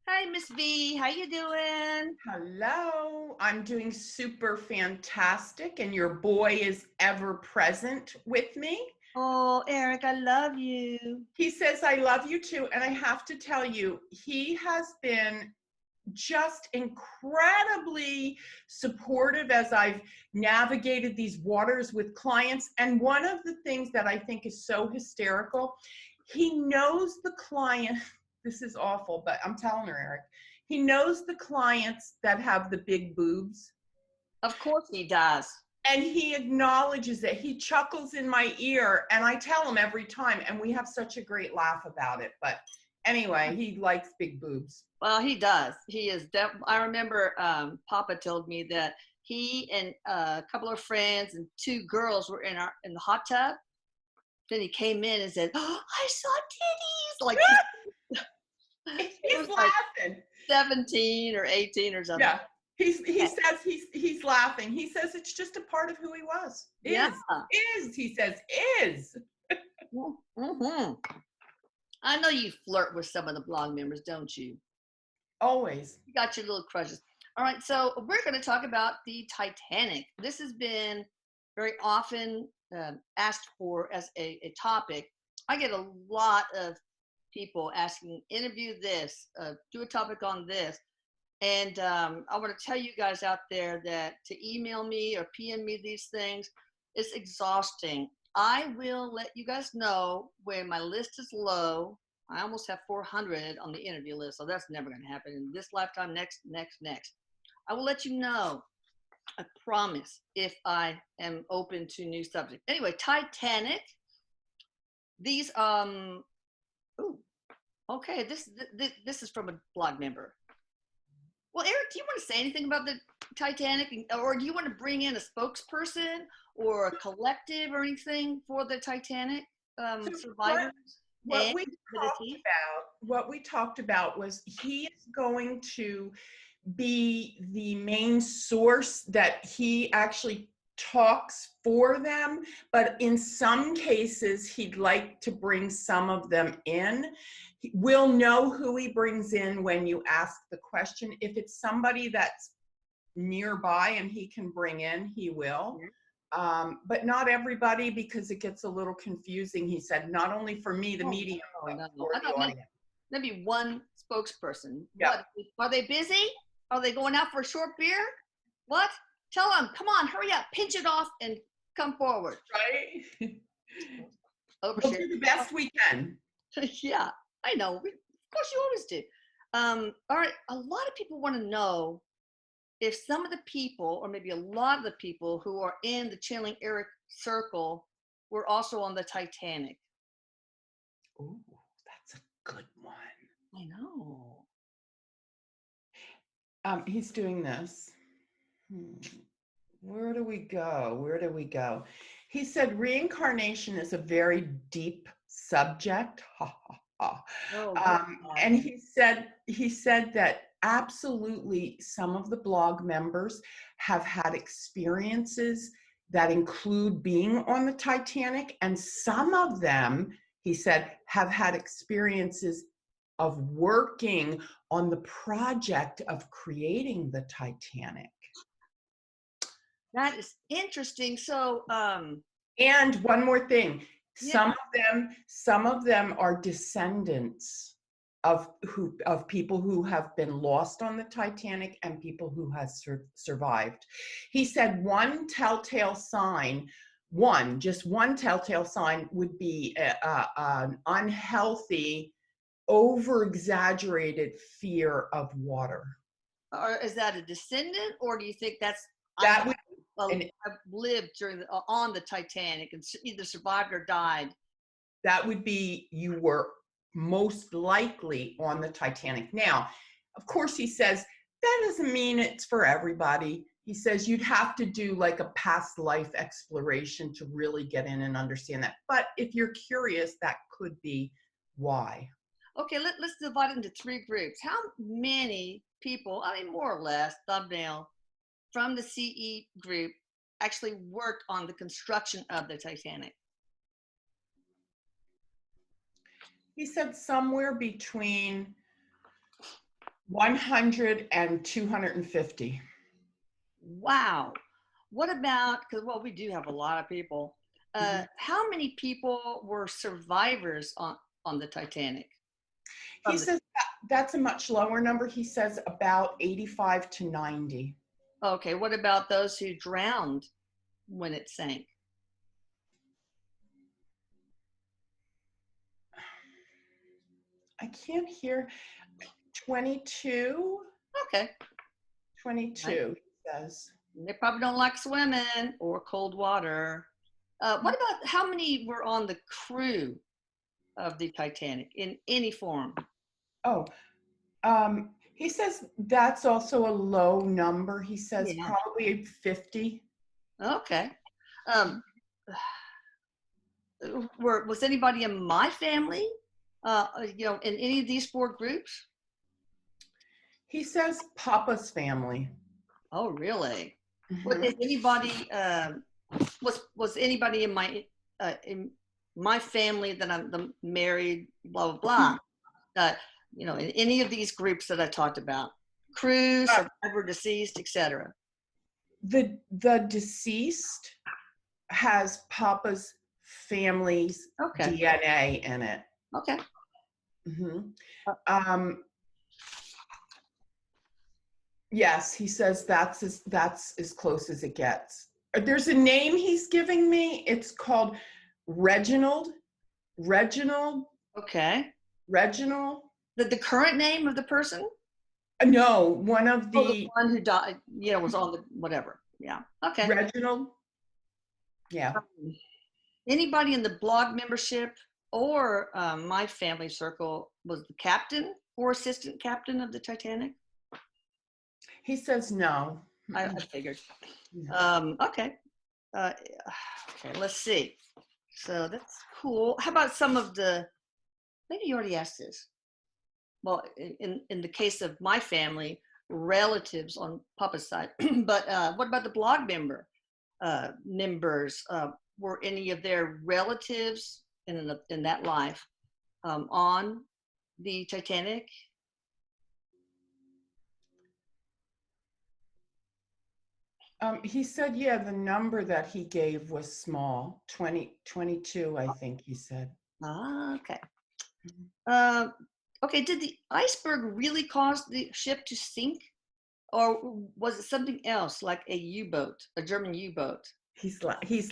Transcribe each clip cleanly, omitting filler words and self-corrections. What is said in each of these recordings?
Hi, Miss V. How you doing? Hello, I'm doing super fantastic, and your boy is ever present with me. Oh, Eric, I love you. He says, I love you too. And I have to tell you, he has been just incredibly supportive as I've navigated these waters with clients. And one of the things that I think is so hysterical, he knows the client. This is awful, but I'm telling her, Eric, he knows the clients that have the big boobs. Of course he does. And he acknowledges it. He chuckles in my ear, and I tell him every time, and we have such a great laugh about it. But anyway, he likes big boobs. Well, he does. He is. I remember Papa told me that he and a couple of friends and two girls were in the hot tub. Then he came in and said, "Oh, I saw titties!" Like he He's was like laughing. 17 or 18 or something. Yeah. He says he's laughing. He says it's just a part of who he was. Yeah. Is. He says is. Mm-hmm. I know you flirt with some of the blog members, don't you? Always. You got your little crushes. All right, so we're going to talk about the Titanic. This has been very often asked for as a topic. I get a lot of people asking, interview this, do a topic on this. And I want to tell you guys out there that to email me or PM me these things is exhausting. I will let you guys know when my list is low. I almost have 400 on the interview list, so that's never going to happen in this lifetime. Next. I will let you know. I promise if I am open to new subjects. Anyway, Titanic. These ooh, okay. This is from a blog member. Well, Eric, do you want to say anything about the Titanic, or do you want to bring in a spokesperson or a collective or anything for the Titanic survivors? What we talked about was he is going to be the main source, that he actually talks for them, but in some cases he'd like to bring some of them in. We'll know who he brings in when you ask the question. If it's somebody that's nearby and he can bring in, he will. But not everybody, because it gets a little confusing. He said, not only for me, the medium, but for the audience. Maybe one spokesperson. Yeah. What? Are they busy? Are they going out for a short beer? What? Tell them, come on, hurry up, pinch it off and come forward. Right? We'll do the best we can. Yeah, I know. Of course you always do. All right, a lot of people want to know if some of the people, or maybe a lot of the people who are in the Channeling Erik circle were also on the Titanic. Oh, that's a good one. I know. He's doing this. Where do we go? He said reincarnation is a very deep subject. And he said that absolutely some of the blog members have had experiences that include being on the Titanic, and some of them, he said, have had experiences of working on the project of creating the Titanic. That is interesting. So, and one more thing, yeah. Some of them are descendants of people who have been lost on the Titanic and people who have survived. He said one telltale sign would be an unhealthy, over-exaggerated fear of water. Or is that a descendant, or do you think that's that have lived during on the Titanic and either survived or died? That would be, you were most likely on the Titanic. Now, of course, he says that doesn't mean it's for everybody. He says you'd have to do like a past life exploration to really get in and understand that. But if you're curious, that could be why. Okay, let's divide it into three groups. How many people, I mean, more or less, thumbnail, from the CE group actually worked on the construction of the Titanic? He said somewhere between 100 and 250. Wow. What about, because, well, we do have a lot of people. How many people were survivors on the Titanic? He says that's a much lower number. He says about 85 to 90. Okay, what about those who drowned when it sank? I can't hear. 22. Okay. 22, Right. he says. They probably don't like swimming or cold water. What about how many were on the crew of the Titanic in any form? Oh, he says that's also a low number. He says Yeah. probably 50. Okay. Um, was anybody in my family, in any of these four groups? He says Papa's family. Oh, really? Mm-hmm. Is anybody was anybody in my family that I'm married, blah blah blah? In any of these groups that I talked about, crew, survivor, deceased, etc. The deceased has Papa's family's DNA in it. Okay. Mm-hmm. Yes, he says that's as close as it gets. There's a name he's giving me. It's called Reginald. Okay. Reginald. The current name of the person? No, one of the one who died, was on the whatever. Yeah. Okay. Reginald. Yeah. Anybody in the blog membership or my family circle was the captain or assistant captain of the Titanic? He says no. I figured. Okay. Okay, let's see. So that's cool. How about some of maybe you already asked this. Well, in the case of my family, relatives on Papa's side, but what about the blog members? Were any of their relatives in that life on the Titanic? He said, yeah, the number that he gave was small, 22, I think he said. Okay. Okay, did the iceberg really cause the ship to sink? Or was it something else, like a U-boat, a German U-boat? He's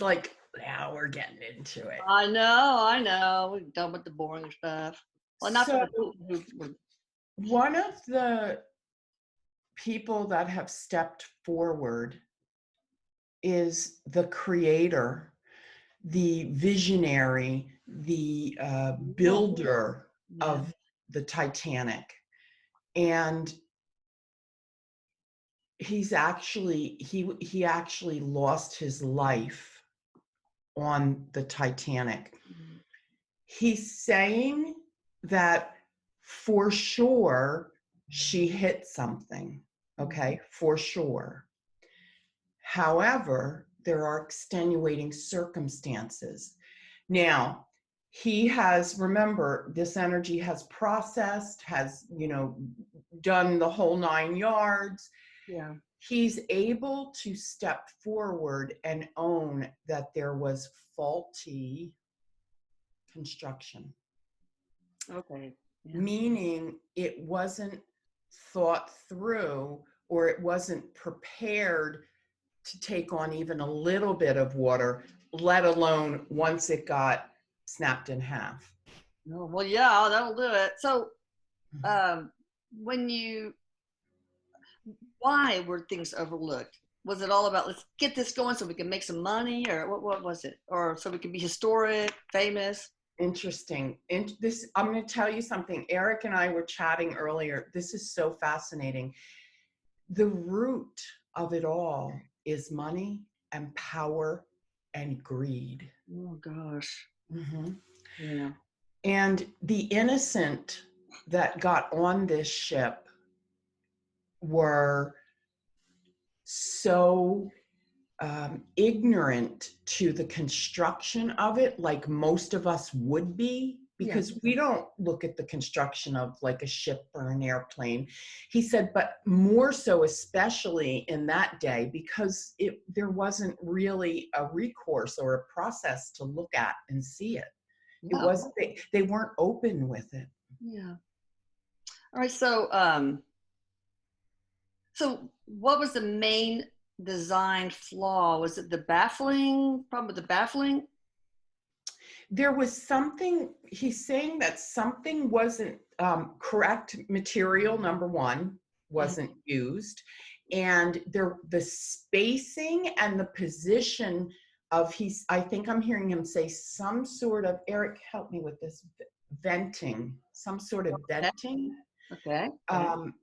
like, now we're getting into it. I know. We're done with the boring stuff. Well, not so, the one of the people that have stepped forward is the creator, the visionary, the builder of the Titanic. And he actually lost his life on the Titanic. He's saying that for sure she hit something, okay, for sure. However, there are extenuating circumstances. Now, he has, remember, this energy has processed, has, done the whole 9 yards. Yeah. He's able to step forward and own that there was faulty construction. Okay. Yeah. Meaning it wasn't thought through, or it wasn't prepared to take on even a little bit of water, let alone once it got snapped in half. Oh, well, yeah, that'll do it. So, why were things overlooked? Was it all about, let's get this going so we can make some money, or what was it? Or so we can be historic, famous? Interesting. I'm going to tell you something. Erik and I were chatting earlier. This is so fascinating. The root of it all is money and power and greed. Oh gosh. Mm-hmm. Yeah. And the innocent that got on this ship were so ignorant to the construction of it, like most of us would be, because we don't look at the construction of like a ship or an airplane. He said, but more so, especially in that day, because there wasn't really a recourse or a process to look at and see it. It wasn't, they weren't open with it. Yeah. All right. So, so what was the main design flaw? Was it the baffling, problem with the baffling? There was something, he's saying that something wasn't correct material, number one, wasn't used. And the spacing and the position of I think I'm hearing him say some sort of, Erik, help me with this, venting, some sort of venting. Okay.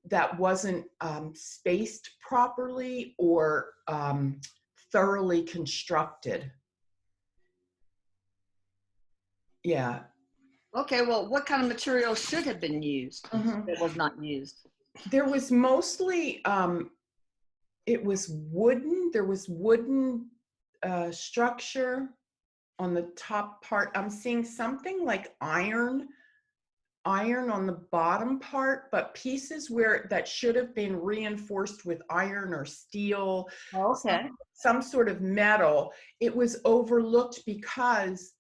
That wasn't spaced properly or thoroughly constructed. Yeah. Okay, well, what kind of material should have been used that was not used? There was mostly, it was wooden. There was wooden structure on the top part. I'm seeing something like iron on the bottom part, but pieces that should have been reinforced with iron or steel, some sort of metal. It was overlooked because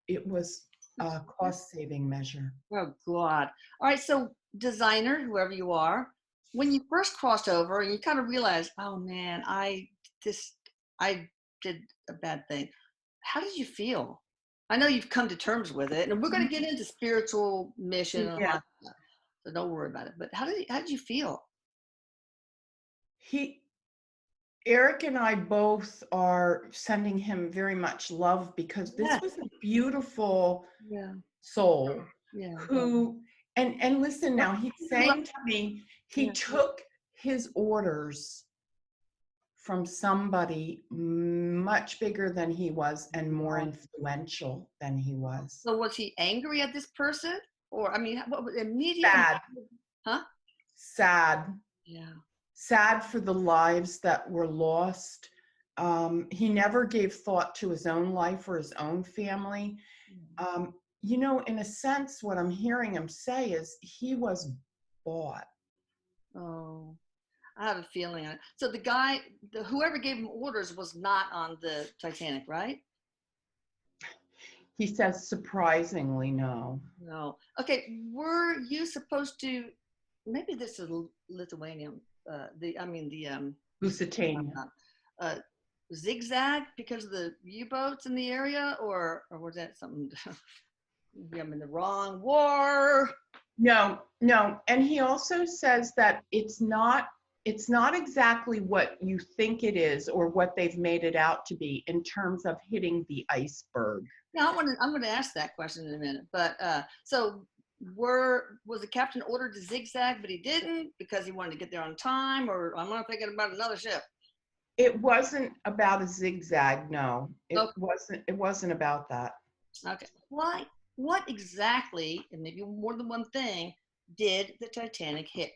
it was a cost-saving measure. Oh, God. All right, so designer, whoever you are, when you first crossed over and you kind of realized, oh man, I did a bad thing. How did you feel? I know you've come to terms with it, and we're going to get into spiritual mission and all that stuff, so don't worry about it. But how did you feel? Erik and I both are sending him very much love, because this was a beautiful soul who, and listen now, he's saying to me, he took his orders from somebody much bigger than he was and more influential than he was. So was he angry at this person? Or, I mean, what was immediate? Sad. Huh? Sad. Yeah. Sad for the lives that were lost. He never gave thought to his own life or his own family. You know, in a sense, what I'm hearing him say is he was bought. Oh, I have a feeling. So the guy, whoever gave him orders was not on the Titanic, right? He says, surprisingly, no. No. Okay, were you supposed to, maybe this is Lithuanian, Lusitania. Zigzag because of the U-boats in the area, or was that something, maybe I'm in the wrong war? No. And he also says that it's not exactly what you think it is or what they've made it out to be in terms of hitting the iceberg. Yeah, I'm going to ask that question in a minute. But so was the captain ordered to zigzag, but he didn't because he wanted to get there on time, or I'm not thinking about another ship? It wasn't about a zigzag, no. It wasn't about that. Okay. What exactly, and maybe more than one thing, did the Titanic hit?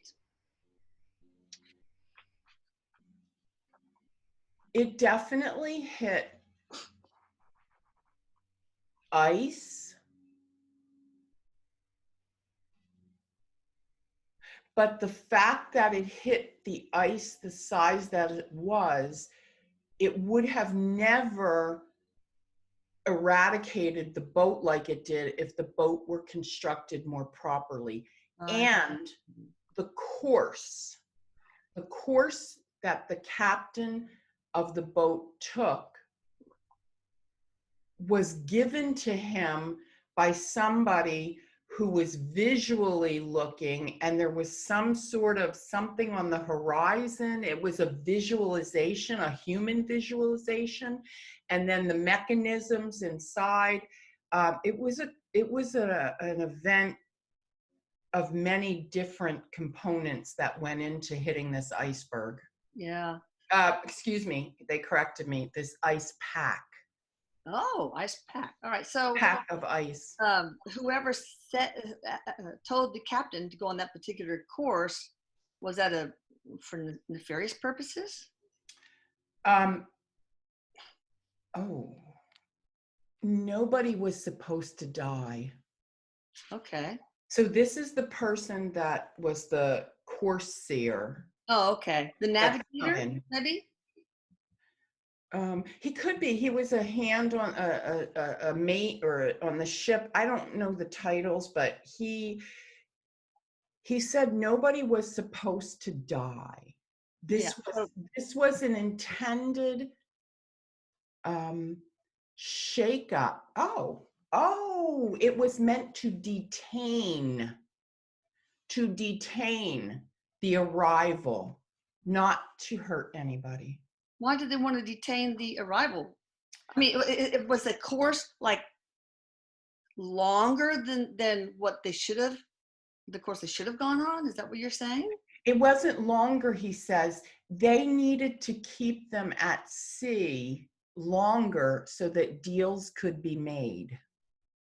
It definitely hit ice, but the fact that it hit the ice the size that it was, it would have never eradicated the boat like it did if the boat were constructed more properly. And the course that the captain of the boat took was given to him by somebody who was visually looking, and there was some sort of something on the horizon. It was a visualization, a human visualization, and then the mechanisms inside. It was an event of many different components that went into hitting this iceberg. Yeah. Excuse me, they corrected me. This ice pack. Oh, ice pack. All right. So pack of ice. Whoever told the captain to go on that particular course, was that for nefarious purposes? Nobody was supposed to die. Okay. So this is the person that was the corsair Oh, okay. The that's navigator, coming. maybe? He could be. He was a hand on a mate or on the ship. I don't know the titles, but he said nobody was supposed to die. Yeah. This was an intended shake up. Oh, it was meant to detain the arrival, not to hurt anybody. Why did they want to detain the arrival? I mean, it was the course like longer than what they should have, the course they should have gone on? Is that what you're saying? It wasn't longer, he says. They needed to keep them at sea longer so that deals could be made.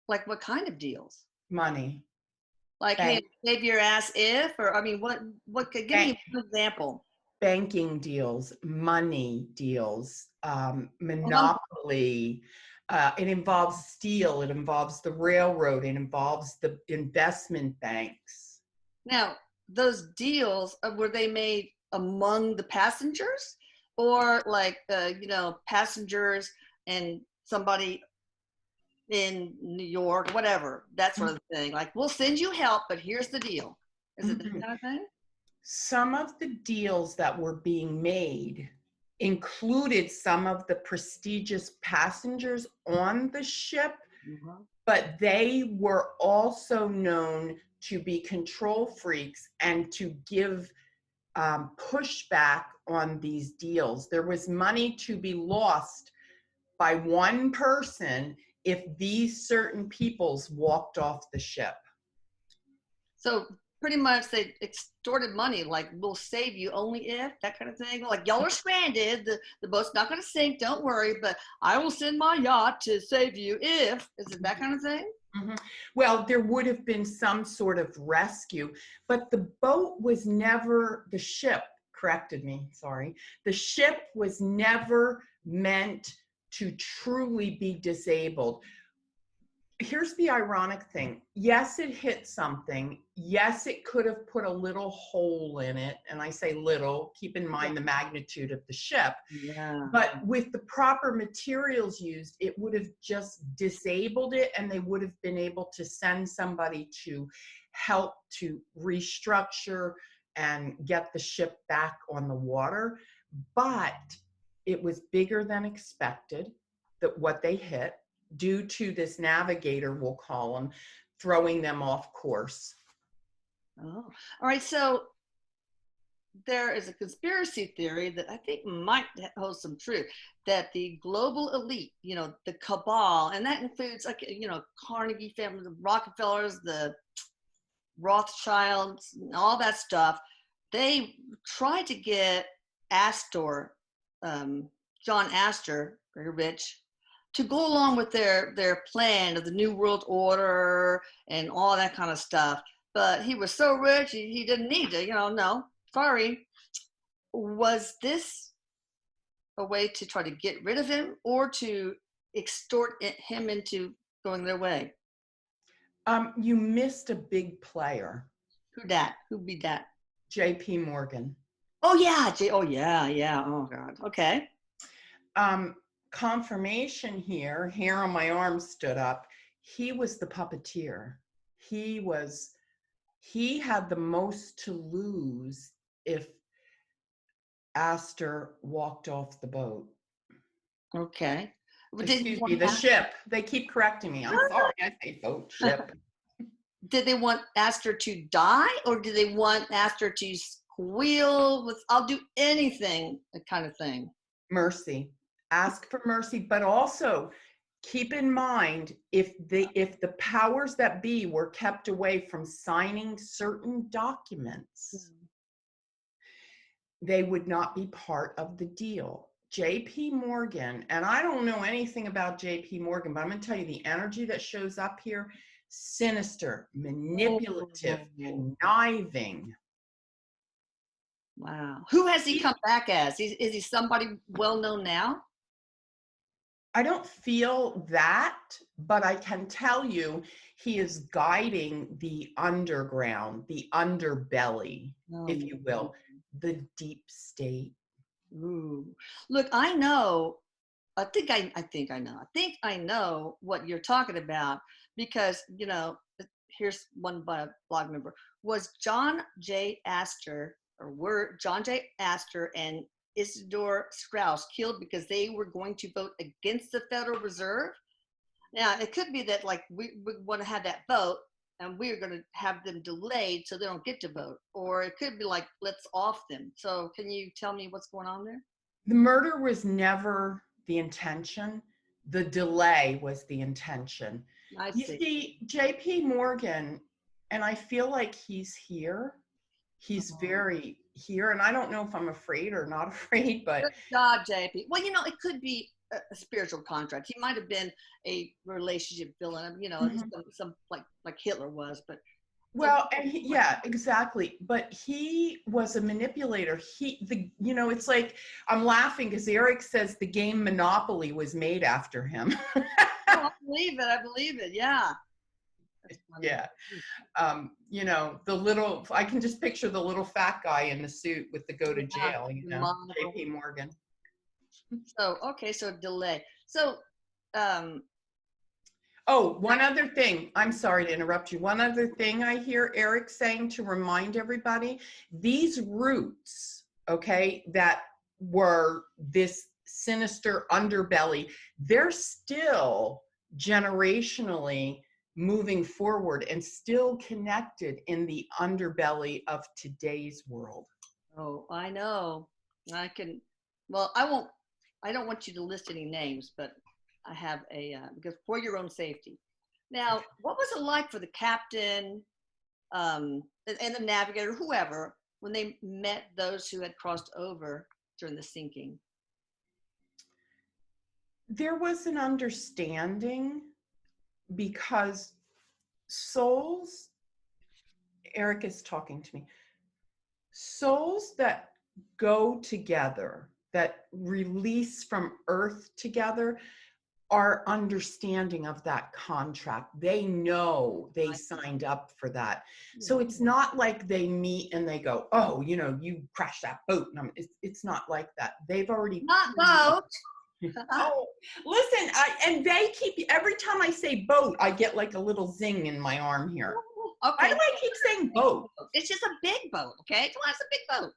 Like what kind of deals? Money, Like, hey, bank, save your ass if, or I mean, what could give bank, me an example? banking deals, money deals, Well, I'm monopoly. It involves steel. It involves the railroad. It involves the investment banks. Now, those deals, were they made among the passengers or like, passengers and somebody in New York, whatever, that sort of thing? Like, we'll send you help, but here's the deal. Is it that Mhm. kind of thing? Some of the deals that were being made included some of the prestigious passengers on the ship, Mhm. but they were also known to be control freaks and to give pushback on these deals. There was money to be lost by one person if these certain peoples walked off the ship. So pretty much they extorted money, like we'll save you only if, that kind of thing. Like y'all are stranded, the boat's not going to sink, don't worry, but I will send my yacht to save you if. Is it that kind of thing? Mhm. Well, there would have been some sort of rescue, but the boat was never, the ship corrected me, sorry. The ship was never meant to truly be disabled. Here's the ironic thing. Yes, it hit something. Yes, it could have put a little hole in it. And I say little, keep in mind the magnitude of the ship. Yeah. But with the proper materials used, it would have just disabled it, and they would have been able to send somebody to help to restructure and get the ship back on the water. But it was bigger than expected, that what they hit, due to this navigator, we'll call him, throwing them off course. Oh, all right. So there is a conspiracy theory that I think might hold some truth, that the global elite, the cabal, and that includes like, Carnegie family, the Rockefellers, the Rothschilds, all that stuff, they tried to get Astor, John Astor, very rich, to go along with their plan of the New World Order and all that kind of stuff. But he was so rich, he didn't need to, no, sorry. Was this a way to try to get rid of him or to extort him into going their way? You missed a big player, Who that? Who be that? J.P. Morgan. Oh yeah, oh yeah, yeah. Oh God. Okay. Um, Confirmation here, hair on my arm stood up. He was the puppeteer. He had the most to lose if Astor walked off the boat. Okay. Did he Excuse me, want the ship. They keep correcting me. I'm sorry, I say boat, ship. Did they want Astor to die, or did they want Astor to squeal with "I'll do anything" that kind of thing? Mercy. Ask for mercy, but also keep in mind, if the powers that be were kept away from signing certain documents, they would not be part of the deal. JP Morgan, and I don't know anything about JP Morgan, but I'm going to tell you the energy that shows up here: sinister, manipulative, Oh, conniving. wow. Who has he come back as? Is he somebody well known now? I don't feel that, but I can tell you he is guiding the underground, the underbelly, if you will, the deep state. Ooh. Look, I know. I know what you're talking about because here's one blog member was John J. Astor or were John J. Astor and Isidore Strauss killed because they were going to vote against the Federal Reserve. Now it could be that like we want to have that vote and we're going to have them delayed so they don't get to vote, or it could be like let's off them. So can you tell me what's going on there? The murder was never the intention. The delay was the intention. I You see. see, JP Morgan, and I feel like he's here. He's very here. And I don't know if I'm afraid or not afraid, but. Good job, JP. Well, it could be a spiritual contract. He might have been a relationship villain, some like Hitler was, but. Well, and yeah, exactly. But he was a manipulator. It's like I'm laughing because Erik says the game Monopoly was made after him. Oh, I believe it. I believe it. Yeah. Yeah. I can just picture the little fat guy in the suit with the go to jail, JP Morgan. So, okay. So delay. So, oh, one other thing. I'm sorry to interrupt you. One other thing I hear Erik saying to remind everybody, these roots, okay, that were this sinister underbelly, they're still generationally moving forward and still connected in the underbelly of today's world. Oh, I know. I don't want you to list any names, but I have because for your own safety. Now, what was it like for the captain and the navigator, whoever, when they met those who had crossed over during the sinking? There was an understanding because souls, Erik is talking to me, souls that go together, that release from earth together, are understanding of that contract. They know they signed up for that. So it's not like they meet and they go, oh, you crashed that boat. It's not like that. They've already. Not boat. Oh, listen, and they keep, every time I say boat, I get like a little zing in my arm here. Okay. Why do I keep saying boat? It's just a big boat, okay? Come on, it's a big boat.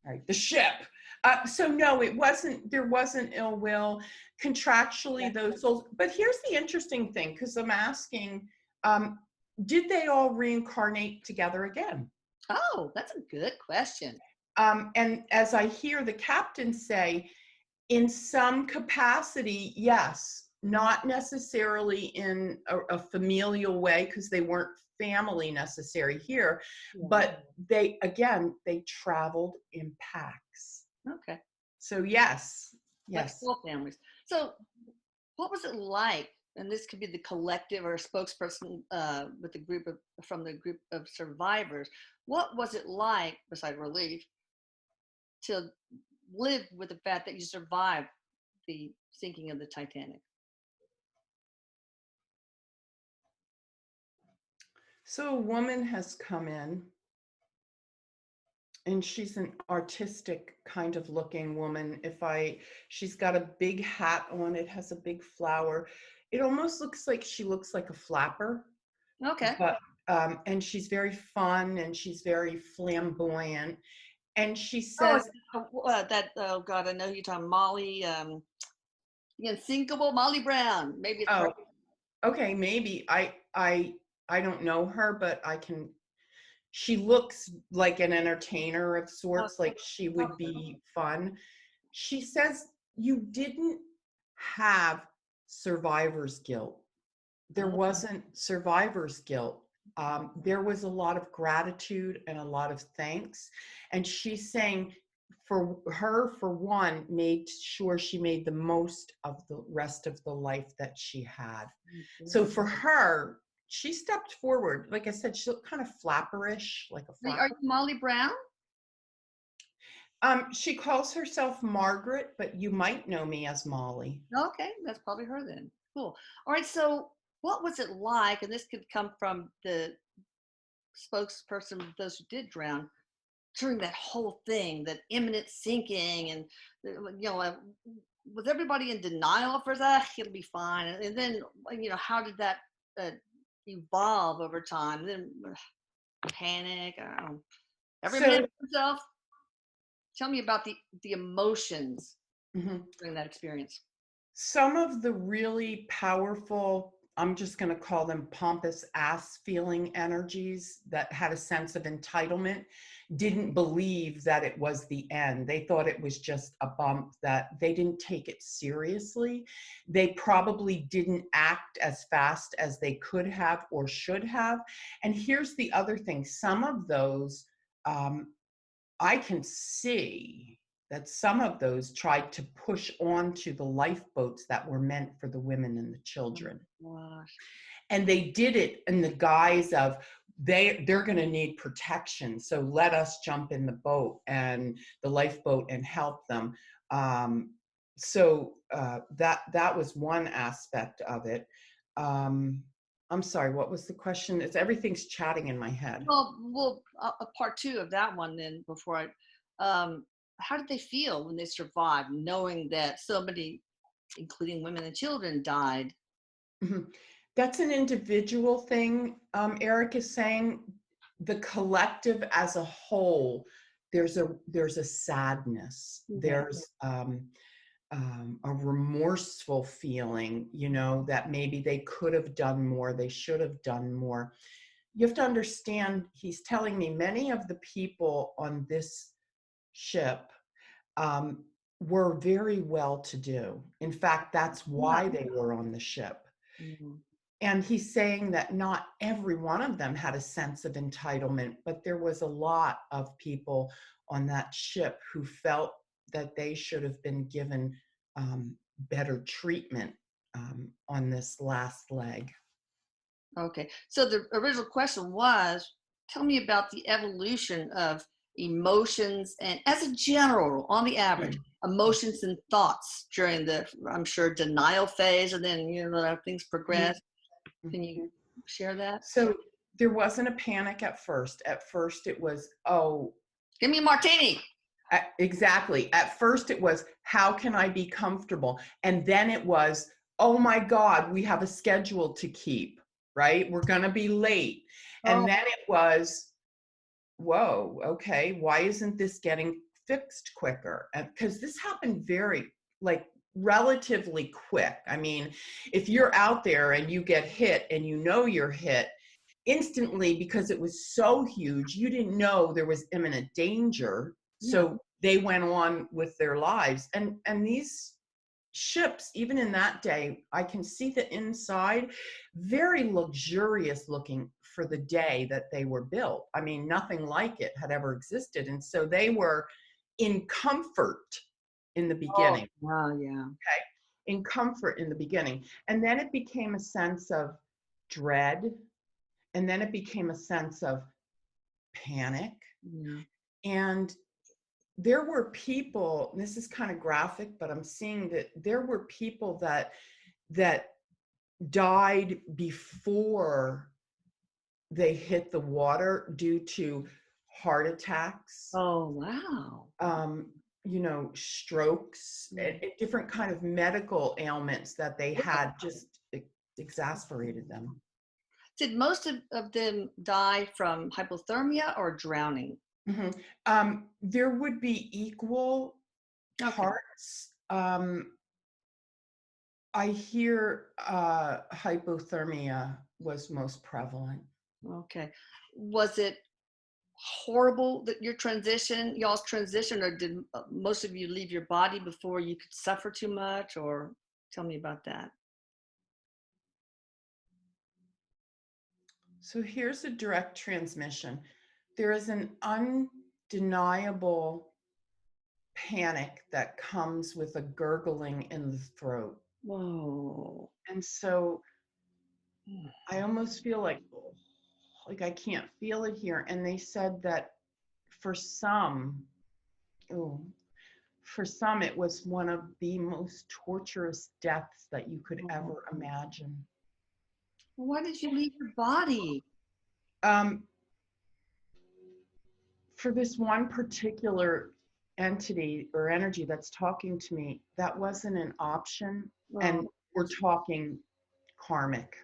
All right, the ship. So no, there wasn't ill will. Contractually, those souls, but here's the interesting thing, because I'm asking, did they all reincarnate together again? Oh, that's a good question. And as I hear the captain say, in some capacity, yes, not necessarily in a familial way, because they weren't family necessary here, but they traveled in packs. Okay. So yes. Like full families. So what was it like? And this could be the collective or a spokesperson with the from the group of survivors. What was it like, besides relief, to live with the fact that you survived the sinking of the Titanic? So a woman has come in, and she's an artistic kind of looking woman. She's got a big hat on, it has a big flower. It almost looks like she looks like a flapper. Okay. But, and she's very fun and she's very flamboyant. And she says, oh God, I know you're talking Molly, the unsinkable Molly Brown. Maybe it's right. Okay, maybe. I don't know her, but she looks like an entertainer of sorts, like she would be fun. She says you didn't have survivor's guilt. There wasn't survivor's guilt. There was a lot of gratitude and a lot of thanks. And she's saying for her, for one, made sure she made the most of the rest of the life that she had. So for her, she stepped forward. Like I said, she looked kind of flapperish, like a flapper. Are you Molly Brown? She calls herself Margaret, but you might know me as Molly. Okay, that's probably her then. Cool. All right, so what was it like, and this could come from the spokesperson of those who did drown, during that whole thing, that imminent sinking, and was everybody in denial for that? It'll be fine, and then how did that uh, evolve over time? And then panic. I don't know. Every man So, for himself. Tell me about the emotions mhm. during that experience. Some of the really powerful, I'm just going to call them pompous ass feeling energies that had a sense of entitlement, didn't believe that it was the end. They thought it was just a bump, that they didn't take it seriously. They probably didn't act as fast as they could have or should have. And here's the other thing, some of those, I can see that some of those tried to push onto the lifeboats that were meant for the women and the children. Gosh. And they did it in the guise of they're going to need protection, so let us jump in the boat and the lifeboat and help them. That was one aspect of it. I'm sorry, what was the question? It's everything's chatting in my head. Well, a part two of that one then. Before how did they feel when they survived, knowing that so many, including women and children, died? Mhm. That's an individual thing. Erik is saying the collective as a whole, there's a sadness. Yeah. There's a remorseful feeling, that maybe they could have done more, they should have done more. You have to understand, he's telling me many of the people on this ship um, were very well to do. In fact, that's Yeah. why they were on the ship. Mhm. And he's saying that not every one of them had a sense of entitlement, but there was a lot of people on that ship who felt that they should have been given better treatment on this last leg. Okay. So the original question was, tell me about the evolution of emotions and, as a general rule, on the average, emotions and thoughts during the, I'm sure, denial phase, and then things progress. Can you share that? So there wasn't a panic at first. At first, it was, oh, Give me a martini. exactly. At first, it was, how can I be comfortable? And then it was, oh my God, we have a schedule to keep, right? We're going to be late. Oh, And then it was, whoa, okay, why isn't this getting fixed quicker? And because this happened very, like, relatively quick. I mean, if you're out there and you get hit and you're hit, instantly, because it was so huge, you didn't know there was imminent danger. yeah. So they went on with their lives. And these ships, even in that day, I can see the inside, very luxurious looking for the day that they were built. I mean, nothing like it had ever existed. And so they were in comfort in the Oh, beginning. wow, yeah. Okay. In comfort in the beginning. And then it became a sense of dread. And then it became a sense of panic. Yeah. And there were people, this is kind of graphic, but I'm seeing that there were people that died before they hit the water due to heart attacks, Oh, wow. um, strokes, and different kind of medical ailments that they had just exasperated them. Did most of them die from hypothermia or drowning? Mhm. There would be equal Okay. parts. I hear hypothermia was most prevalent. Okay. Was it horrible that y'all's transition, or did most of you leave your body before you could suffer too much? Or tell me about that. So here's a direct transmission. There is an undeniable panic that comes with a gurgling in the throat. Whoa. And so I almost feel like I can't feel it here. And they said that for some, Oh, for some, it was one of the most torturous deaths that you could ever imagine. Why did you leave your body? Um, for this one particular entity or energy that's talking to me, that wasn't an option. And we're talking karmic.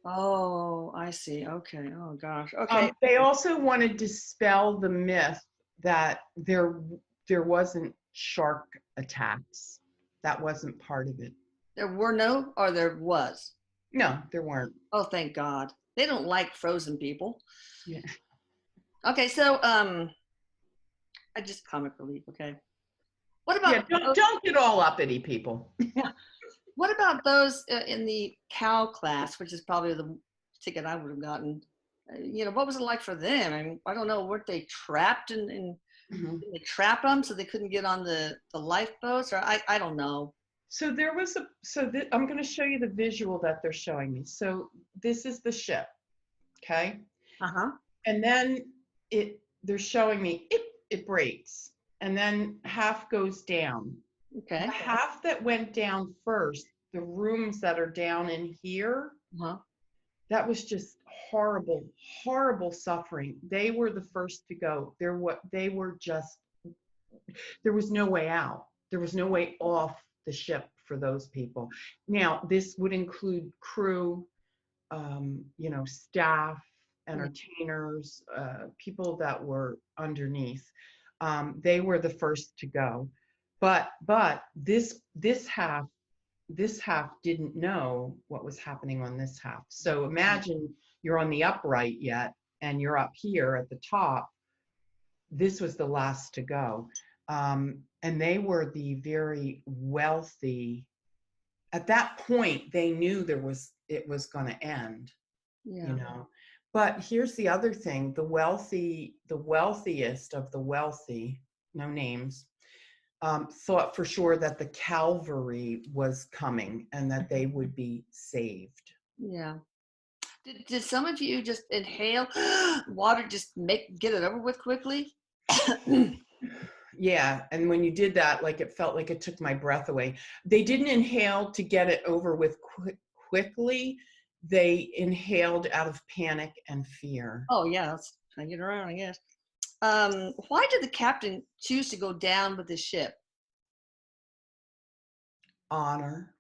Oh, I see. Okay. Oh gosh. Okay. They also want to dispel the myth that there wasn't shark attacks. That wasn't part of it. There were no, or there was? No, there weren't. Oh, thank God. They don't like frozen people. Yeah. Okay, so I just comic relief. Okay. What Yeah, about don't get all uppity, people. what about those in the cow class, which is probably the ticket I would have gotten? What was it like for them? I mean, I don't know. Weren't they trapped in Mhm. they trap them so they couldn't get on the lifeboats, or I don't know. So there was I'm going to show you the visual that they're showing me. So this is the ship, okay? Uh-huh. And then they're showing me it breaks, and then half goes down. Okay. The half that went down first, the rooms that are down in here, Uh-huh. that was just horrible, horrible suffering. They were the first to go. They were just, there was no way out. There was no way off the ship for those people. Now, this would include crew, staff, entertainers, people that were underneath. They were the first to go. But this half didn't know what was happening on this half. So imagine you're on the upright yet, and you're up here at the top. This was the last to go. And they were the very wealthy. At that point, they knew it was going to end, Yeah. But here's the other thing: the wealthiest of the wealthy, no names, thought for sure that the cavalry was coming and that they would be saved. Yeah. Did some of you just inhale water, just get it over with quickly? Yeah, and when you did that, like, it felt like it took my breath away. They didn't inhale to get it over with quickly. They inhaled out of panic and fear. Oh yeah, let's try to get around, I guess. Why did the captain choose to go down with the ship? Honor.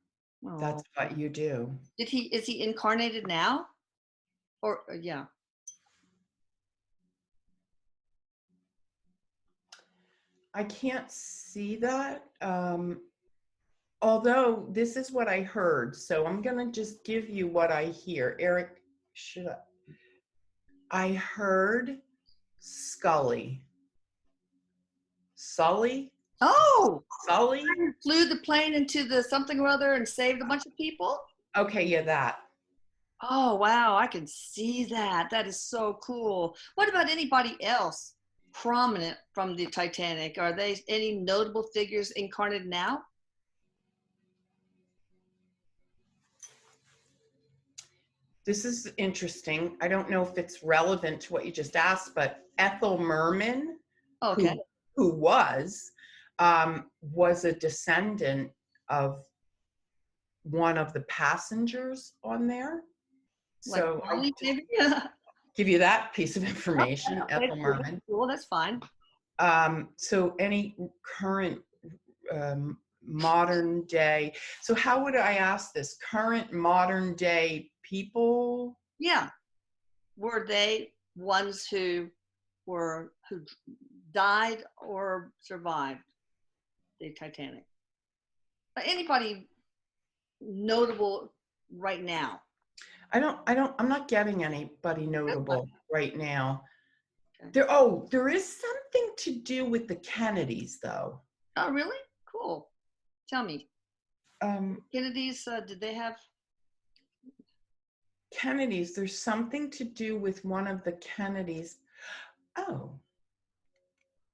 Oh. That's what you do. Is he incarnated now? Or yeah. I can't see that. Although this is what I heard, so I'm going to just give you what I hear. Erik, I heard Scully. Sully? Oh, Sully? flew the plane into the something or other and saved a bunch of people? Okay, yeah, that. Oh, wow, I can see that. That is so cool. What about anybody else prominent from the Titanic? Are they any notable figures incarnated now? This is interesting. I don't know if it's relevant to what you just asked, but Ethel Merman, Okay. who was a descendant of one of the passengers on there. So Like, maybe? give you that piece of information, Okay, Ethel Merman. cool, that's fine. So any current modern day, so how would I ask this? Current modern day people? Yeah. Were they ones who died or survived the Titanic? Anybody notable right now? I'm not getting anybody notable right now. Okay. There is something to do with the Kennedys, though. Oh, really? Cool. Tell me. Kennedys, did they have? Kennedys, there's something to do with one of the Kennedys. Oh,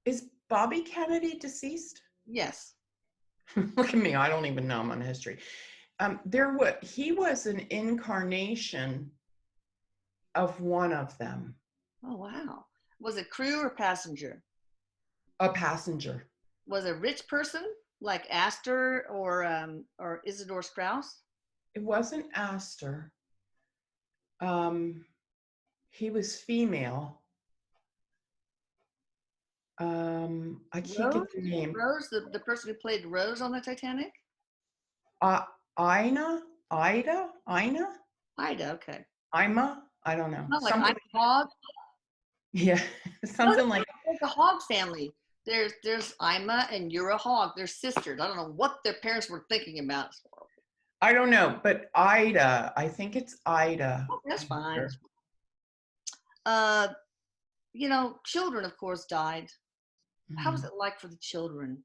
is Bobby Kennedy deceased? Yes. Look at me, I don't even know. I'm on history. He was an incarnation of one of them. Oh, wow. Was it crew or passenger? A passenger. was a rich person like Astor or Isidore Straus? It wasn't Astor. He was female. I can't get Rose? the name. Rose, the person who played Rose on the Titanic? Uh, Ina, Ida, okay. Ima. I don't know. Not like I'm Something. a hog. Yeah, Oh, something like. there's the hog family. There's Ima and you're a hog. They're sisters. I don't know what their parents were thinking about. I don't know, but Ida. I think it's Ida. Oh, that's fine. Sure. You know, children, of course, died. How was Mhm. it like for the children?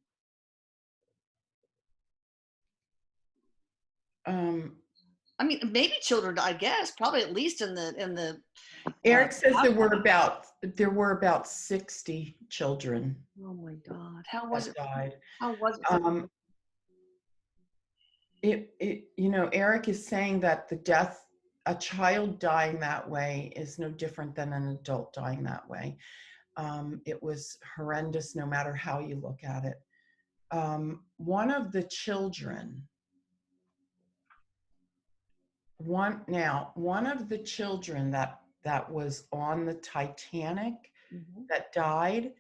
Um, I mean, maybe children, I guess, probably at least in the. Erik says there were about 60 children Oh my God, how was that it? died. How was it for? Um, Erik is saying that a child dying that way is no different than an adult dying that way. It was horrendous no matter how you look at it. One of the children, one of the children that was on the Titanic that died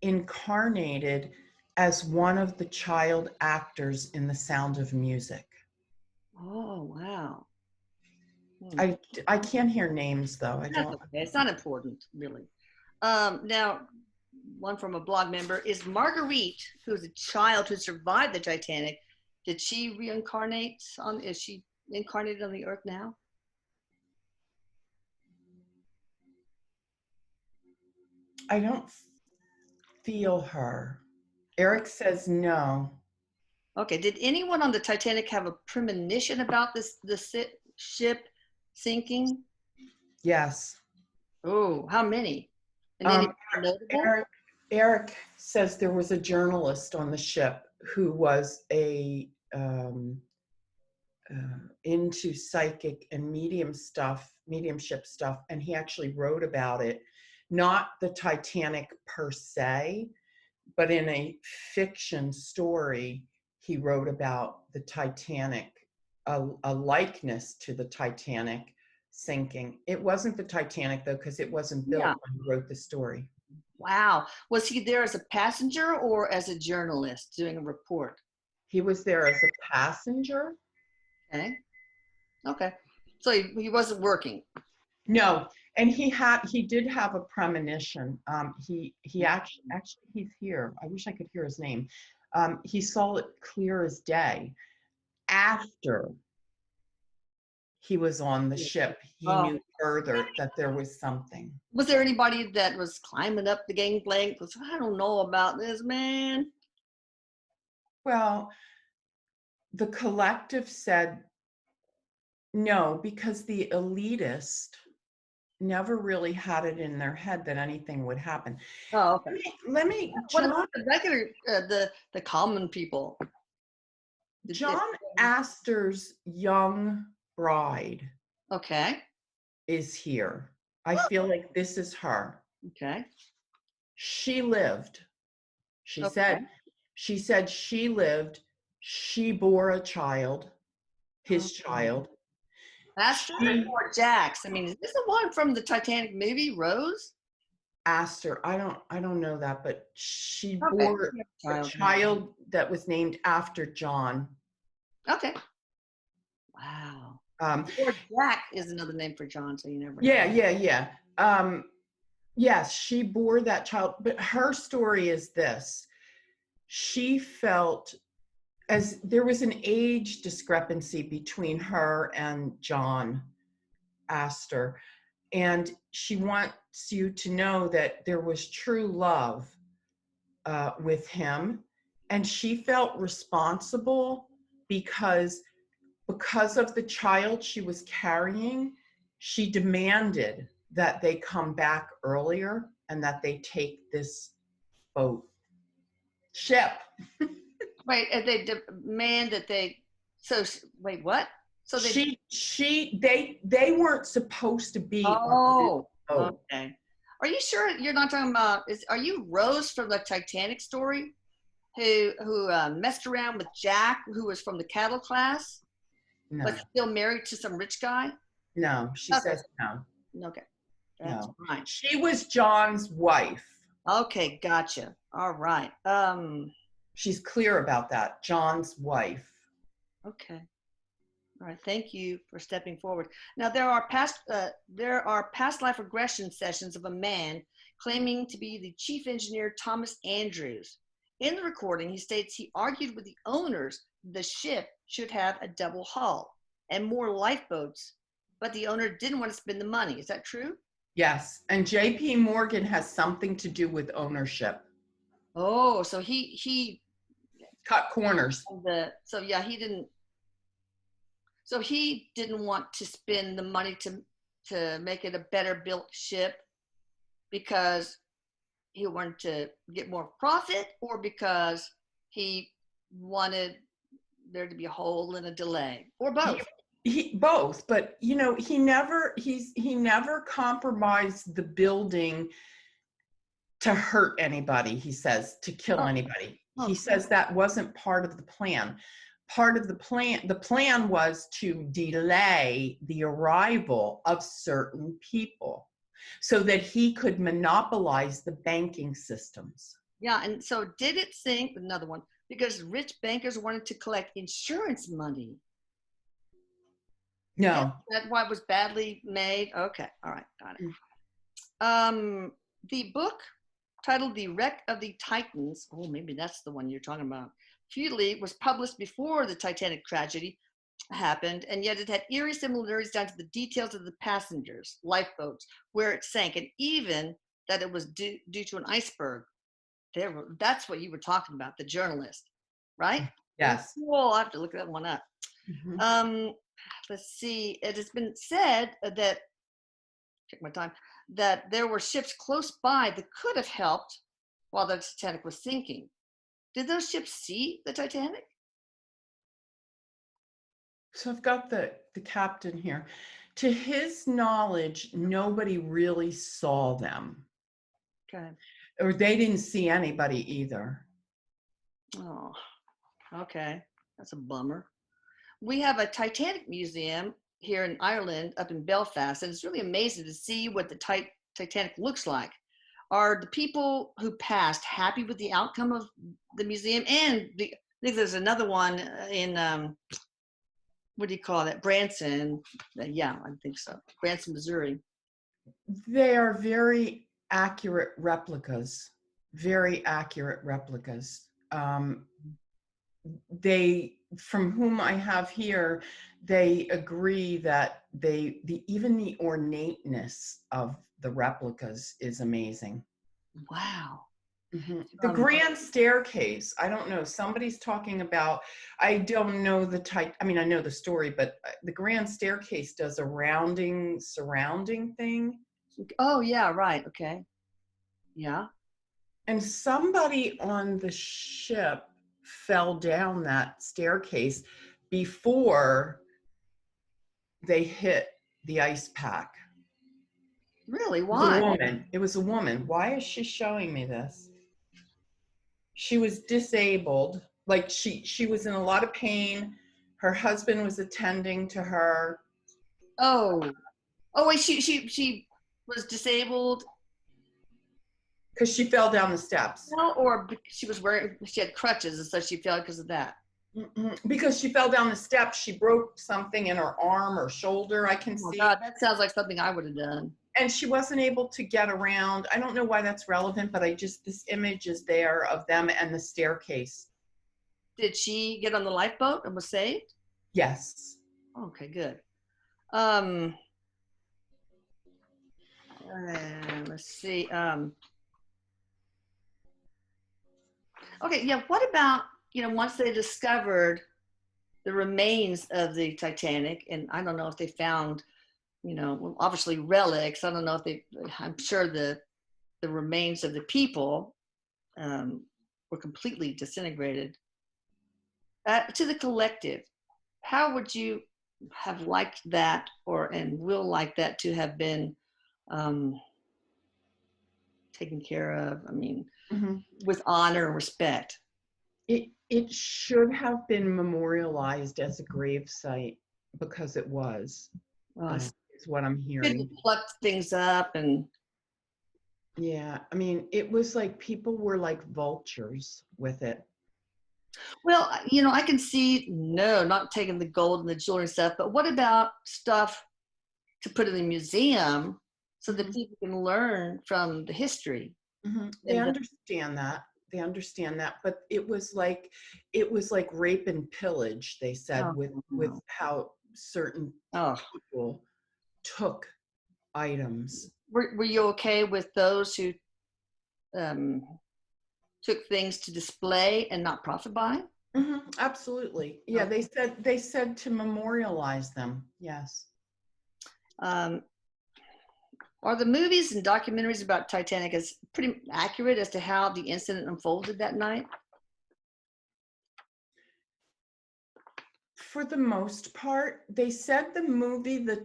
incarnated as one of the child actors in The Sound of Music. Oh wow. I can't hear names though. I That's don't. okay. It's not important, really. Now, one from a blog member is Marguerite, who's a child who survived the Titanic. Did she reincarnate on? Is she incarnated on the earth now? I don't feel her. Erik says no. Okay. Did anyone on the Titanic have a premonition about the ship sinking? Yes. Oh, how many? And any notable? Erik says there was a journalist on the ship who was into psychic and mediumship stuff, and he actually wrote about it. Not the Titanic per se, but in a fiction story, he wrote about the Titanic, a likeness to the Titanic sinking. It wasn't the Titanic though, because it wasn't built Yeah. when he wrote the story. Wow. Was he there as a passenger or as a journalist doing a report? He was there as a passenger. Okay. Okay. So he wasn't working. No, and he did have a premonition. He actually he's here. I wish I could hear his name. He saw it clear as day. After he was on the ship, he knew further that there was something. Was there anybody that was climbing up the gangplank? I don't know about this, man. Well, the collective said no, because the elitist never really had it in their head that anything would happen. Oh, okay. Let me what about the regular, the common people? John Astor's young bride. Okay. Is here. I feel like this is her. Okay. She lived. She said she lived. She bore a child, his child. Astor or Jax? I mean, is this the one from the Titanic movie, Rose? Astor. I don't know that, but she bore a child that was named after John. Okay. Wow. Or Jack is another name for John, so you never know. Yeah. Yes, she bore that child, but her story is this. She felt as there was an age discrepancy between her and John Astor, and she wants you to know that there was true love with him, and she felt responsible because of the child she was carrying. She demanded that they come back earlier and that they take this ship. Wait, and they demand that they. So wait, what? So they weren't supposed to be. Oh, okay. Are you sure you're not talking about? Are you Rose from the Titanic story? who messed around with Jack, who was from the cattle class, No, but still married to some rich guy? no, she Okay. says no. Okay. That's No. fine. She was John's wife. Okay, gotcha. All right. She's clear about that. John's wife. Okay. All right. Thank you for stepping forward. Now there are past life regression sessions of a man claiming to be the chief engineer Thomas Andrews. In the recording, he states he argued with the owners the ship should have a double hull and more lifeboats, but the owner didn't want to spend the money. Is that true? Yes. And JP Morgan has something to do with ownership. Oh, so he Cut corners. so yeah, he didn't. So he didn't want to spend the money to make it a better built ship because he wanted to get more profit, or because he wanted there to be a hole and a delay, or both. He both, but you know, he never compromised the building to hurt anybody, he says, to kill anybody. He says that wasn't part of the plan. Part of the plan was to delay the arrival of certain people so that he could monopolize the banking systems. Yeah, and so did it sink? Another one, because rich bankers wanted to collect insurance money. No. That's why it was badly made. Okay, all right, got it. The book titled The Wreck of the Titans, oh, maybe that's the one you're talking about, futilely was published before the Titanic tragedy happened, and yet it had eerie similarities down to the details of the passengers, lifeboats, where it sank, and even that it was due to an iceberg. That's what you were talking about, the journalist, right? Yes. Well, I'll have to look that one up. Mm-hmm. Let's see. It has been said that, check my time, that there were ships close by that could have helped while the Titanic was sinking. Did those ships see the Titanic? So I've got the captain here. To his knowledge, nobody really saw them. Okay. Or they didn't see anybody either. Oh, okay. That's a bummer. We have a Titanic museum here in Ireland, up in Belfast, and it's really amazing to see what the Titanic looks like. Are the people who passed happy with the outcome of the museum? And I think there's another one in, what do you call that? Branson. Yeah, I think so. Branson, Missouri. They are very accurate replicas. Very accurate replicas. They, from whom I have here, they agree that even the ornateness of the replicas is amazing. Wow. Mm-hmm. The grand staircase, I don't know, somebody's talking about, I don't know I mean, I know the story, but the grand staircase does a surrounding thing. Oh, yeah, right. Okay. Yeah. And somebody on the ship fell down that staircase before they hit the ice pack. Really? Why? It was a woman. Why is she showing me this? She was disabled. Like she was in a lot of pain. Her husband was attending to her. Oh, wait, she was disabled. Because she fell down the steps. No, or she had crutches, and so she fell because of that. Because she fell down the steps, she broke something in her arm or shoulder, I can see. God, that sounds like something I would have done. And she wasn't able to get around. I don't know why that's relevant, but this image is there of them and the staircase. Did she get on the lifeboat and was saved? Yes. Okay, good. Let's see. Okay, yeah, what about, once they discovered the remains of the Titanic, and I don't know if they found, obviously relics. I don't know if I'm sure the remains of the people were completely disintegrated. To the collective, how would you have liked that, and will like that to have been taken care of? I mean, with honor and respect. It should have been memorialized as a gravesite because it was. Is what I'm hearing. Plucked things up and. Yeah, I mean, it was like people were like vultures with it. Well, I can see, no, not taking the gold and the jewelry and stuff, but what about stuff to put in the museum so that people can learn from the history? They understand that. They understand that, but it was like rape and pillage, they said, with how certain people took items. Were you okay with those who took things to display and not profit by? Absolutely. Yeah, they said to memorialize them. Yes. Are the movies and documentaries about Titanic as pretty accurate as to how the incident unfolded that night? For the most part, they said the movie, the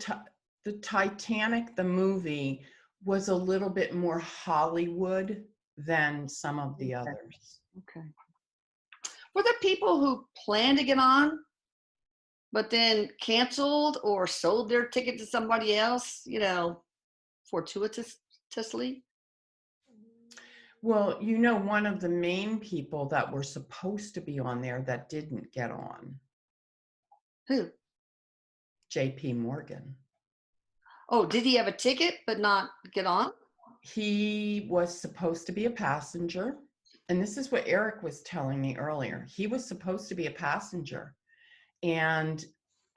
Titanic, the movie, was a little bit more Hollywood than some of the others. Okay. Were there people who planned to get on, but then canceled or sold their ticket to somebody else, fortuitously? Well, one of the main people that were supposed to be on there that didn't get on. Who? J.P. Morgan. Oh, did he have a ticket but not get on? He was supposed to be a passenger. And this is what Erik was telling me earlier. He was supposed to be a passenger. And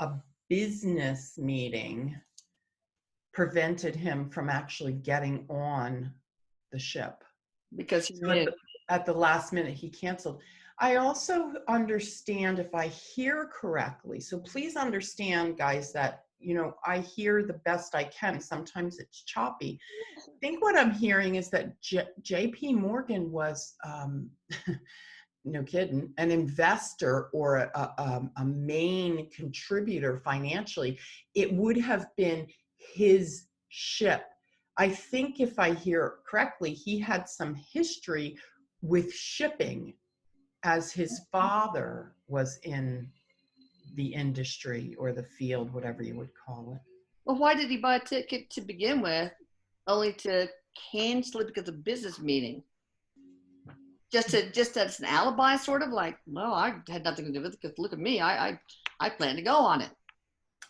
a business meeting prevented him from actually getting on the ship. Because at the last minute, he canceled. I also understand, if I hear correctly, so please understand, guys, that, I hear the best I can. Sometimes it's choppy. I think what I'm hearing is that J.P. Morgan was, no kidding, an investor or a main contributor financially. It would have been his ship. I think if I hear correctly, he had some history with shipping, as his father was in the industry or the field, whatever you would call it. Well, why did he buy a ticket to begin with, only to cancel it because of business meeting? Just as an alibi, sort of like, well, I had nothing to do with it because look at me, I plan to go on it.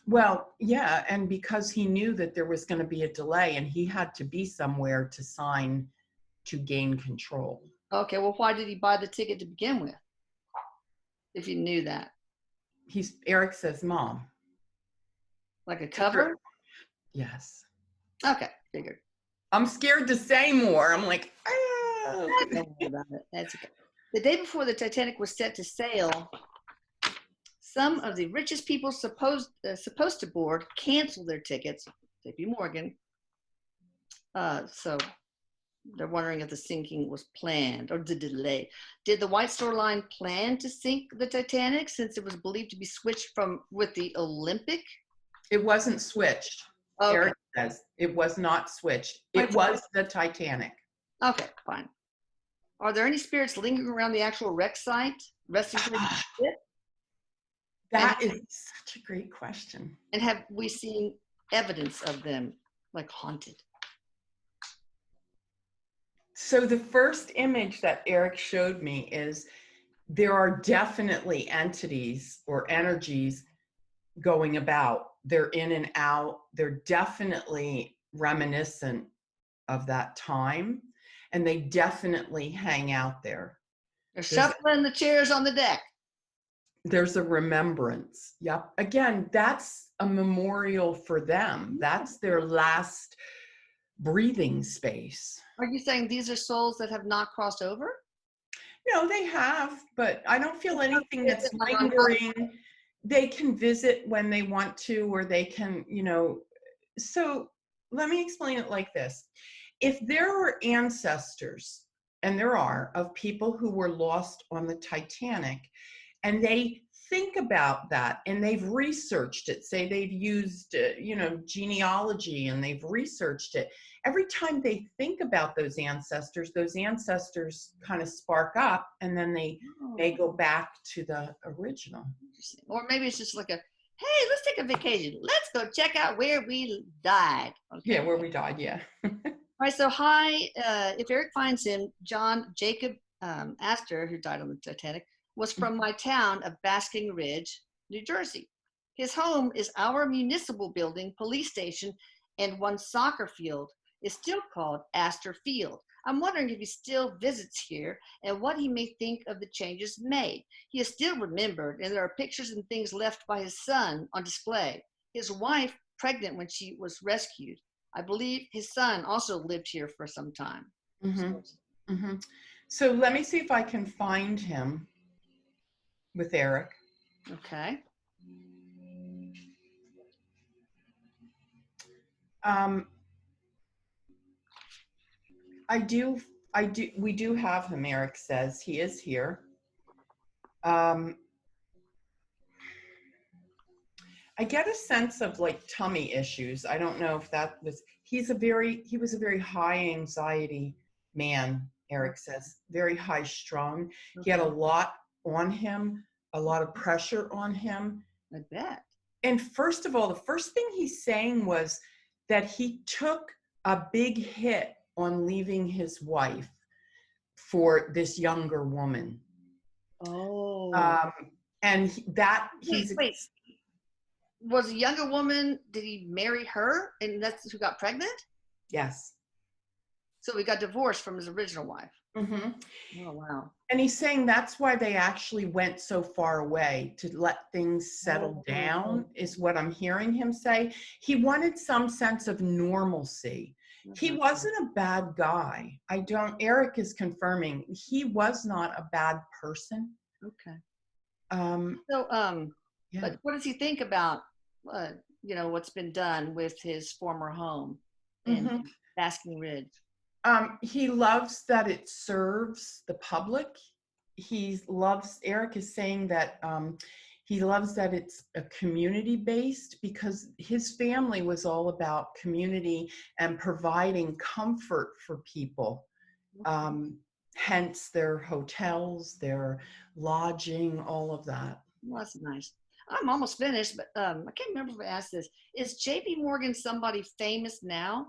Well, yeah, and because he knew that there was going to be a delay and he had to be somewhere to sign to gain control. Okay, well, why did he buy the ticket to begin with, if he knew that? Erik says, Mom. Like a cover? Yes. Okay, figured. I'm scared to say more. I'm like, oh. Don't worry about it. That's okay. The day before the Titanic was set to sail, some of the richest people supposed to board canceled their tickets. J.P. Morgan. So they're wondering if the sinking was planned or the delay. Did the White Star Line plan to sink the Titanic since it was believed to be switched with the Olympic? It wasn't switched. Okay. Erik says it was not switched. It was the Titanic. Okay, fine. Are there any spirits lingering around the actual wreck site? Resting for the ship? That is such a great question. And have we seen evidence of them, like haunted? So the first image that Erik showed me is there are definitely entities or energies going about. They're in and out. They're definitely reminiscent of that time, and they definitely hang out there. They're shuffling the chairs on the deck. There's a remembrance. Yep. Again, that's a memorial for them. That's their last breathing space. Are you saying these are souls that have not crossed over? No, they have, but I don't feel anything that's lingering. They can visit when they want to, or they can, so let me explain it like this. If there were ancestors, and there are, of people who were lost on the Titanic, and they think about that and they've researched it, say they've used, genealogy and they've researched it, every time they think about those ancestors kind of spark up and then they go back to the original. Or maybe it's just like hey, let's take a vacation. Let's go check out where we died. Okay. Yeah, where we died, yeah. All right, so hi, if Erik finds him, John Jacob Astor, who died on the Titanic, was from my town of Basking Ridge, New Jersey. His home is our municipal building, police station, and one soccer field is still called Astor Field. I'm wondering if he still visits here and what he may think of the changes made. He is still remembered, and there are pictures and things left by his son on display. His wife, pregnant when she was rescued. I believe his son also lived here for some time. So let me see if I can find him with Erik. Okay. We do have him, Erik says. He is here. I get a sense of like tummy issues. I don't know if that was, he was a very high anxiety man, Erik says, very high strung. He had a lot on him, a lot of pressure on him. I bet. And first of all, the first thing he's saying was that he took a big hit on leaving his wife for this younger woman. Oh. Wait. Was a younger woman, did he marry her and that's who got pregnant? Yes. So he got divorced from his original wife. Mm-hmm. Oh, wow. And he's saying that's why they actually went so far away, to let things settle down, is what I'm hearing him say. He wanted some sense of normalcy. He wasn't a bad guy. Erik is confirming he was not a bad person. Okay. Yeah. But what does he think about, what's been done with his former home in Basking Ridge? He loves that it serves the public. Erik is saying that he loves that it's a community-based, because his family was all about community and providing comfort for people. Hence their hotels, their lodging, all of that. Well, that's nice. I'm almost finished, but I can't remember if I asked this. Is J.P. Morgan somebody famous now?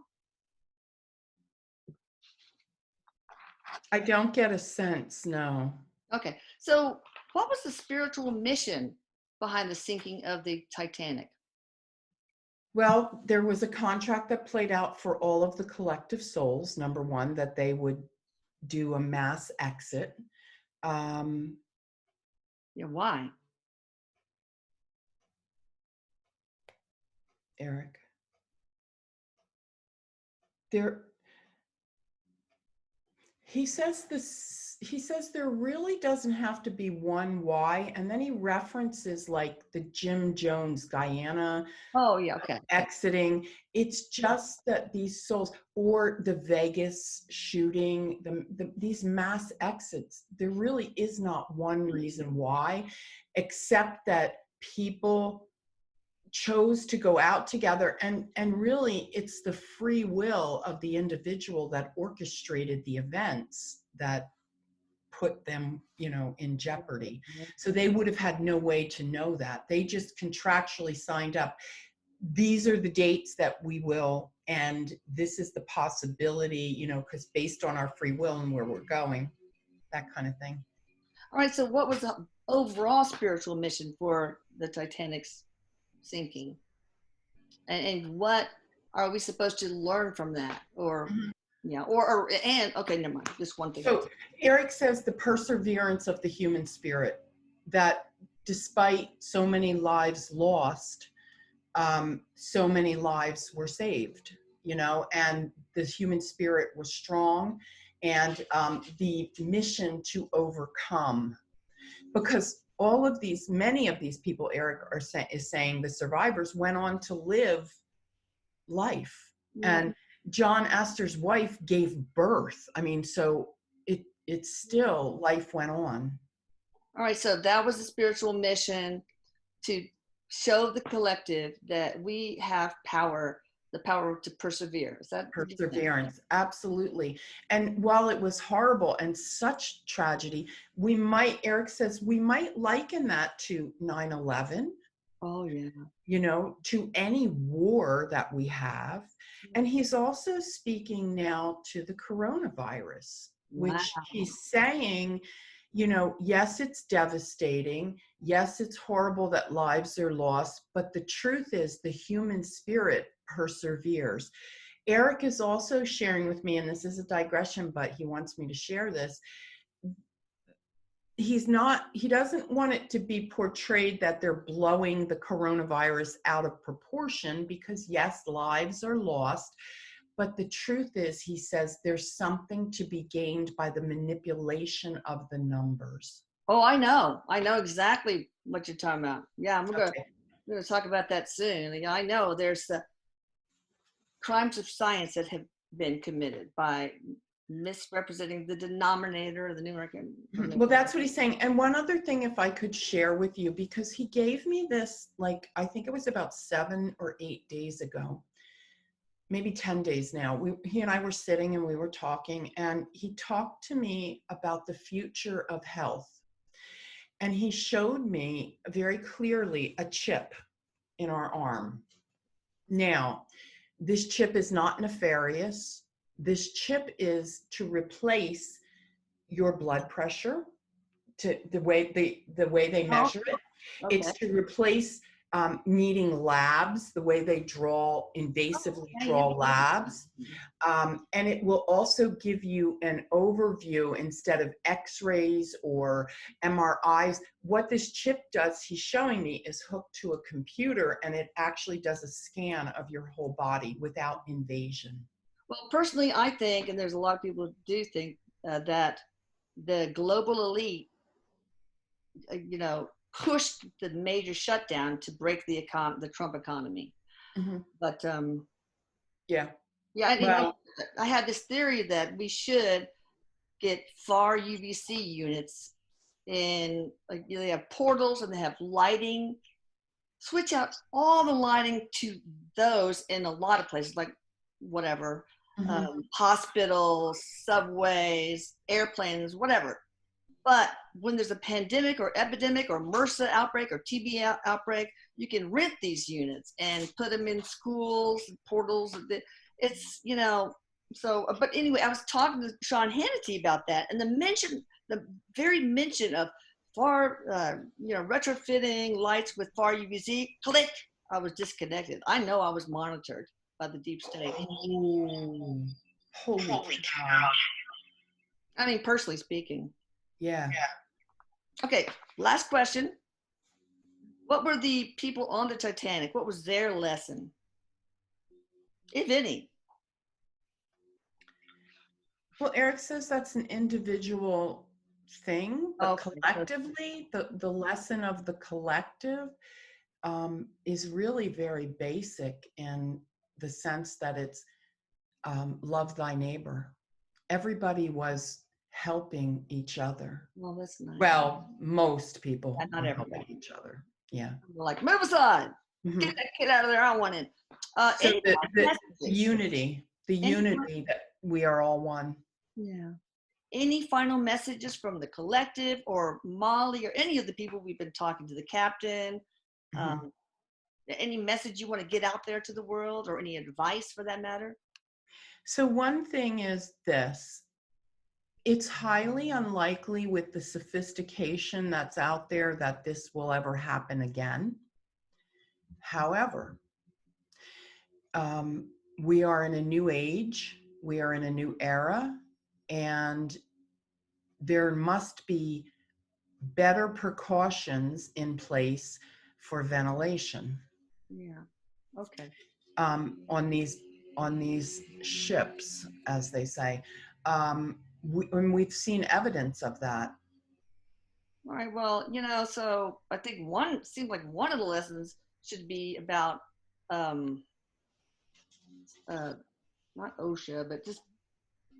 I don't get a sense, no. Okay, so what was the spiritual mission behind the sinking of the Titanic? Well, there was a contract that played out for all of the collective souls, number one, that they would do a mass exit. Why? Erik. He says there really doesn't have to be one why, and then he references like the Jim Jones Guyana exiting. It's just that these souls, or the Vegas shooting, these mass exits, there really is not one reason why, except that people chose to go out together, and really it's the free will of the individual that orchestrated the events that put them in jeopardy. So they would have had no way to know that. They just contractually signed up, these are the dates that we will, and this is the possibility, because based on our free will and where we're going, that kind of thing. All right, so what was the overall spiritual mission for the Titanic's sinking, and what are we supposed to learn from that? Or okay, never mind, just one thing. So Erik says the perseverance of the human spirit, that despite so many lives lost, so many lives were saved, and the human spirit was strong, and the mission to overcome, because many of these people, Erik is saying, the survivors went on to live life. And John Astor's wife gave birth. I mean, so it's still, life went on. All right, so that was the spiritual mission, to show the collective that we have power, the power to persevere. Is that Perseverance, absolutely. And while it was horrible and such tragedy, Erik says, we might liken that to 9/11. Oh, yeah. To any war that we have. And he's also speaking now to the coronavirus, Wow. which he's saying, yes, it's devastating. Yes, it's horrible that lives are lost. But the truth is, the human spirit perseveres. Erik is also sharing with me, and this is a digression, but he wants me to share this. He doesn't want it to be portrayed that they're blowing the coronavirus out of proportion, because yes, lives are lost. But the truth is, he says, there's something to be gained by the manipulation of the numbers. Oh, I know exactly what you're talking about. Yeah, we're Okay. going to talk about that soon. I know there's the crimes of science that have been committed by misrepresenting the denominator of the numerator. Well, that's what he's saying. And one other thing, if I could share with you, because he gave me this, I think it was about 7 or 8 days ago, maybe 10 days now. He and I were sitting and we were talking, and he talked to me about the future of health. And he showed me very clearly a chip in our arm. Now, this chip is not nefarious. This chip is to replace your blood pressure, to the way they measure it. Okay. It's to replace needing labs, the way they invasively draw labs. And it will also give you an overview instead of x-rays or MRIs. What this chip does, he's showing me, is hooked to a computer, and it actually does a scan of your whole body without invasion. Well, personally, I think, and there's a lot of people who do think, that the global elite, pushed the major shutdown to break the Trump economy. Mm-hmm. But yeah, I had this theory that we should get far UVC units in, they have portals and they have lighting. Switch out all the lighting to those in a lot of places, like whatever, hospitals, subways, airplanes, whatever. But when there's a pandemic or epidemic or MRSA outbreak or TB outbreak, you can rent these units and put them in schools, portals. It's, but anyway, I was talking to Sean Hannity about that, and the very mention of far, retrofitting lights with far UVC, click, I was disconnected. I know I was monitored by the deep state. Oh, holy cow. I mean, personally speaking. Yeah. Okay, last question. What were the people on the Titanic? What was their lesson, if any? Well, Erik says that's an individual thing, but collectively, the lesson of the collective is really very basic, in the sense that it's love thy neighbor. Everybody was helping each other. Well, that's nice. Well, most people not everybody. Helping each other. Yeah. Like, move aside. Get that kid out of there. I don't want in. So the unity that we are all one. Yeah. Any final messages from the collective or Molly or any of the people we've been talking to, the captain? Any message you want to get out there to the world, or any advice for that matter? So one thing is this. It's highly unlikely, with the sophistication that's out there, that this will ever happen again. However, we are in a new age, we are in a new era, and there must be better precautions in place for ventilation. Yeah. Okay. On these ships, as they say. We've seen evidence of that. All right. Well, so I think seems like one of the lessons should be about, not OSHA, but just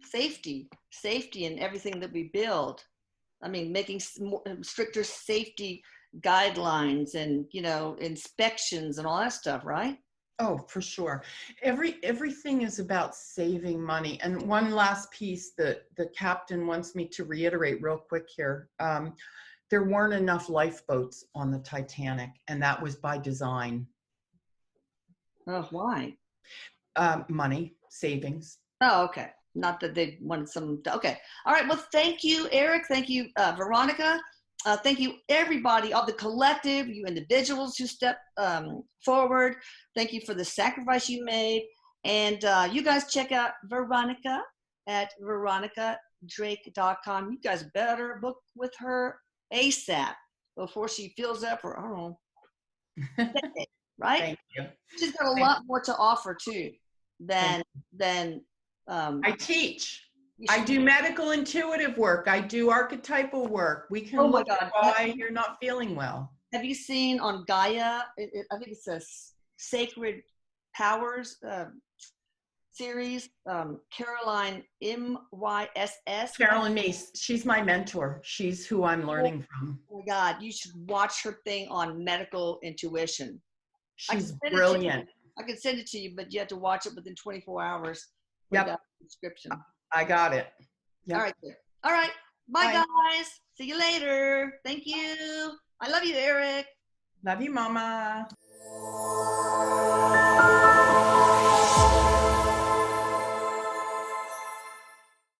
safety in everything that we build. I mean, making stricter safety guidelines and, you know, inspections and all that stuff, right? Oh, for sure. Everything is about saving money. And one last piece that the captain wants me to reiterate real quick here. There weren't enough lifeboats on the Titanic, and that was by design. Oh, why? Money, savings. Oh, okay. Not that they wanted some. Okay. All right. Well, thank you, Erik. Thank you, Veronica. Thank you, everybody, all the collective, you individuals who stepped forward. Thank you for the sacrifice you made. And you guys check out Veronica at veronicadrake.com. You guys better book with her ASAP before she fills up for, I don't know, right? Thank you. She's got a lot more to offer too than I teach. I do medical intuitive work. I do archetypal work. We can look at why you're not feeling well. Have you seen on Gaia? I think it's a Sacred Powers series. Caroline MYSS. Carolyn Mace. She's my mentor. She's who I'm learning from. Oh my God, you should watch her thing on medical intuition. She's brilliant. I can send it to you, but you have to watch it within 24 hours. Yep. Subscription. I got it. Yep. All right. All right. Bye, guys. See you later. Thank you. I love you, Erik. Love you, Mama.